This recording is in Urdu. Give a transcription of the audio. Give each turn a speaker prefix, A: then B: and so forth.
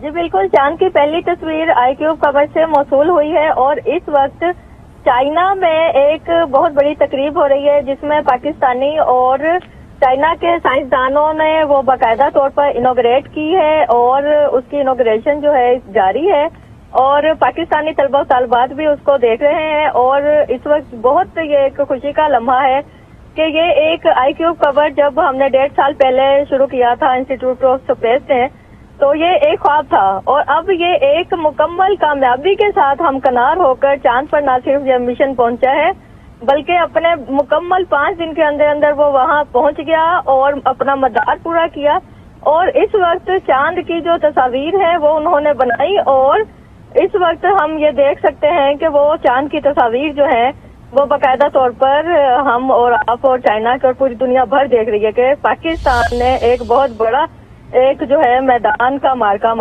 A: جی بالکل، چاند کی پہلی تصویر آئی کیوب قمر سے موصول ہوئی ہے اور اس وقت چائنا میں ایک بہت بڑی تقریب ہو رہی ہے جس میں پاکستانی اور چائنا کے سائنسدانوں نے وہ باقاعدہ طور پر انوگریٹ کی ہے اور اس کی انوگریشن جو ہے جاری ہے اور پاکستانی طلبہ و طالبات بھی اس کو دیکھ رہے ہیں اور اس وقت بہت یہ ایک خوشی کا لمحہ ہے کہ یہ ایک آئی کیوب قمر جب ہم نے 1.5 سال پہلے شروع کیا تھا انسٹیٹیوٹ آف اسپیس نے تو یہ ایک خواب تھا اور اب یہ ایک مکمل کامیابی کے ساتھ ہمکنار ہو کر چاند پر نہ صرف یہ مشن پہنچا ہے بلکہ اپنے مکمل 5 دن کے اندر وہ وہاں پہنچ گیا اور اپنا مدار پورا کیا اور اس وقت چاند کی جو تصاویر ہے وہ انہوں نے بنائی اور اس وقت ہم یہ دیکھ سکتے ہیں کہ وہ چاند کی تصاویر جو ہیں وہ باقاعدہ طور پر ہم اور آپ اور چائنا کی اور پوری دنیا بھر دیکھ رہی ہے کہ پاکستان نے ایک بہت بڑا ایک جو ہے میدان کا مارکا